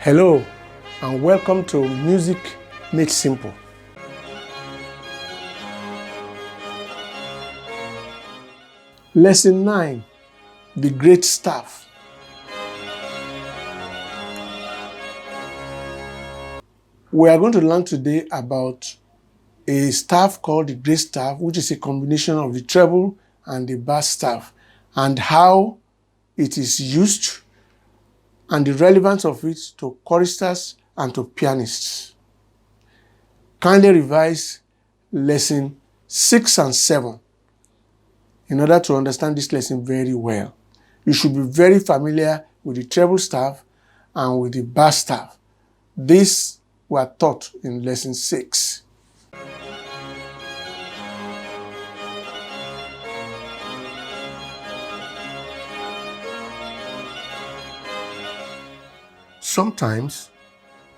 Hello and welcome to Music Made Simple. Lesson 9, The Great Staff. We are going to learn today about a staff called the Great Staff, which is a combination of the treble and the bass staff, and how it is used and the relevance of it to choristers and to pianists. Kindly revise lesson 6 and 7 in order to understand this lesson very well. You should be very familiar with the treble staff and with the bass staff. These were taught in lesson 6. Sometimes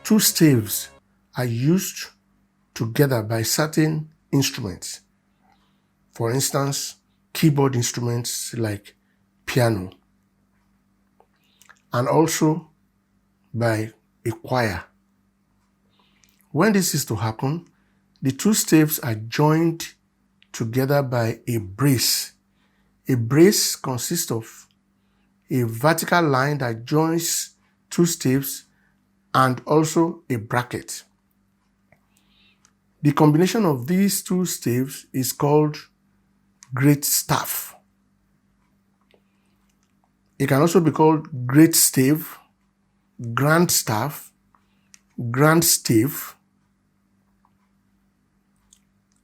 two staves are used together by certain instruments. For instance, keyboard instruments like piano, and also by a choir. When this is to happen, the two staves are joined together by a brace. A brace consists of a vertical line that joins two staves and also a bracket. The combination of these two staves is called great staff. It can also be called great stave, grand staff, grand stave,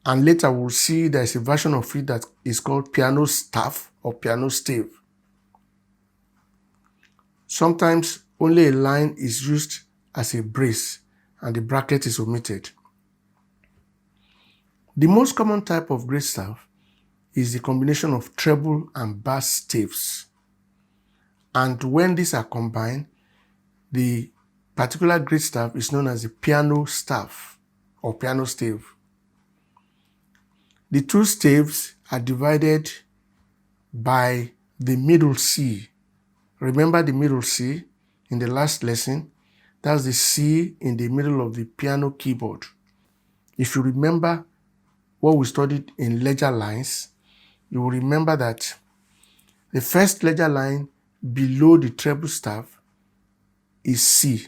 and later we'll see there's a version of it that is called piano staff or piano stave. Sometimes only a line is used as a brace and the bracket is omitted. The most common type of great staff is the combination of treble and bass staves. And when these are combined, the particular great staff is known as the piano staff or piano stave. The two staves are divided by the middle C. Remember the middle C in the last lesson? That's the C in the middle of the piano keyboard. If you remember what we studied in ledger lines, you will remember that the first ledger line below the treble staff is C.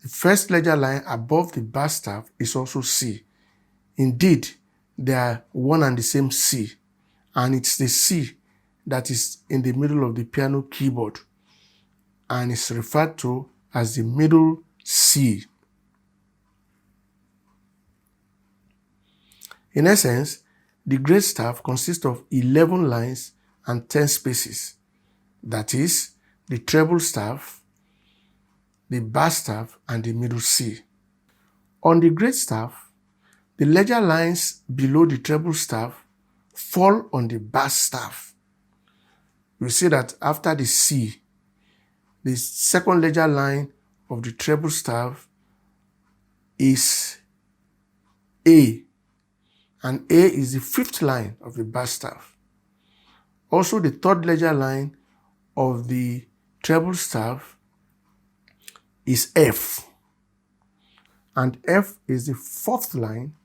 The first ledger line above the bass staff is also C. Indeed, they are one and the same C, and it's the C that is in the middle of the piano keyboard and is referred to as the middle C. In essence, the great staff consists of 11 lines and 10 spaces. That is, the treble staff, the bass staff, and the middle C. On the great staff, the ledger lines below the treble staff fall on the bass staff. You see that after the C, the second ledger line of the treble staff is A, and A is the fifth line of the bass staff. Also, the third ledger line of the treble staff is F, and F is the fourth line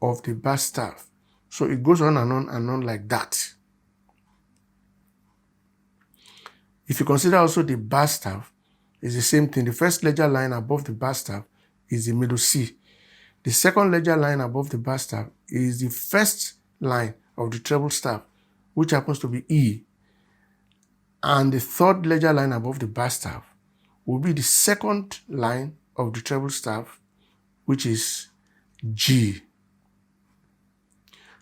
of the bass staff. So it goes on and on and on like that. If you consider also the bass staff, it's the same thing. The first ledger line above the bass staff is the middle C. The second ledger line above the bass staff is the first line of the treble staff, which happens to be E. And the third ledger line above the bass staff will be the second line of the treble staff, which is G.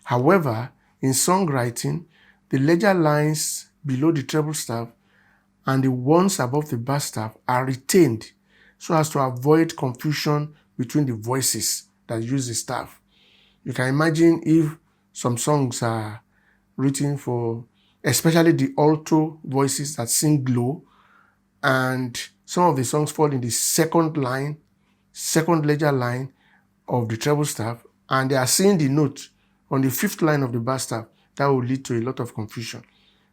However, in songwriting, the ledger lines below the treble staff and the ones above the bass staff are retained so as to avoid confusion between the voices that use the staff. You can imagine if some songs are written for, especially the alto voices that sing low, and some of the songs fall in the second ledger line of the treble staff, and they are singing the note on the fifth line of the bass staff. That will lead to a lot of confusion.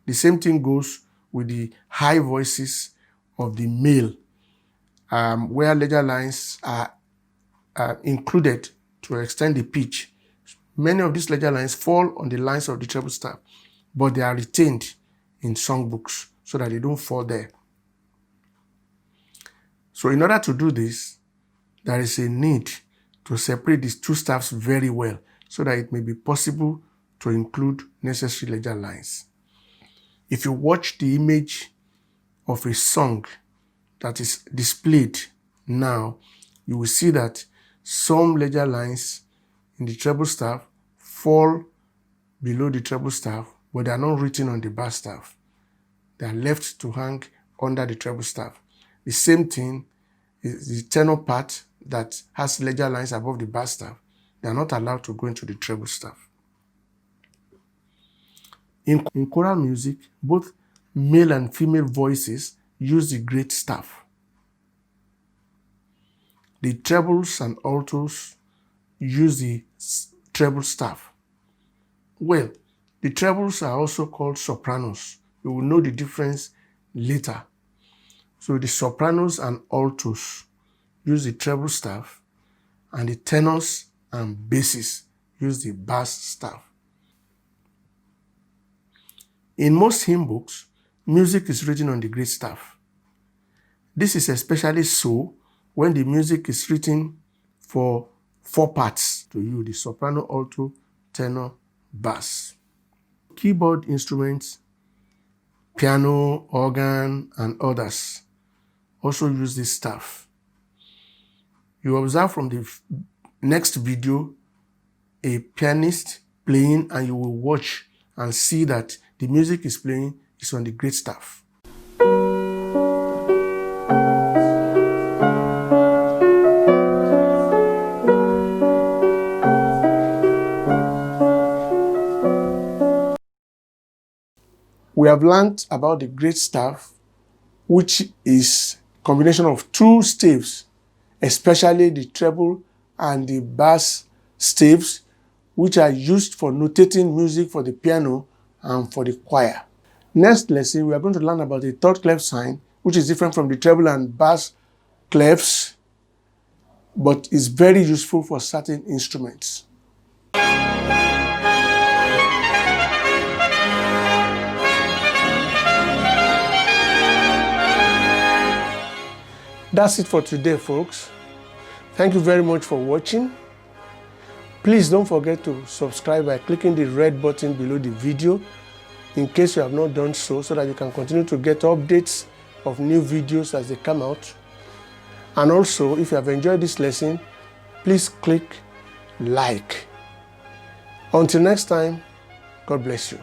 The same thing goes with the high voices of the male where ledger lines are included to extend the pitch. Many of these ledger lines fall on the lines of the treble staff, but they are retained in songbooks so that they don't fall there. So in order to do this, there is a need to separate these two staffs very well so that it may be possible to include necessary ledger lines. If you watch the image of a song that is displayed now, you will see that some ledger lines in the treble staff fall below the treble staff, but they are not written on the bass staff. They are left to hang under the treble staff. The same thing is the tenor part that has ledger lines above the bass staff. They are not allowed to go into the treble staff. In choral music, both male and female voices use the great staff. The trebles and altos use the treble staff. Well, the trebles are also called sopranos. You will know the difference later. So the sopranos and altos use the treble staff, and the tenors and basses use the bass staff. In most hymn books, music is written on the great staff. This is especially so when the music is written for 4 parts to you: the soprano, alto, tenor, bass. Keyboard instruments, piano, organ, and others also use this staff. You observe from the next video a pianist playing, and you will watch and see that the music is playing is on the great staff. We have learned about the great staff, which is a combination of 2 staves, especially the treble and the bass staves, which are used for notating music for the piano and for the choir. Next lesson, we are going to learn about the 3rd clef sign, which is different from the treble and bass clefs, but is very useful for certain instruments. That's it for today, folks. Thank you very much for watching. Please don't forget to subscribe by clicking the red button below the video in case you have not done so that you can continue to get updates of new videos as they come out. And also, if you have enjoyed this lesson, please click like. Until next time, God bless you.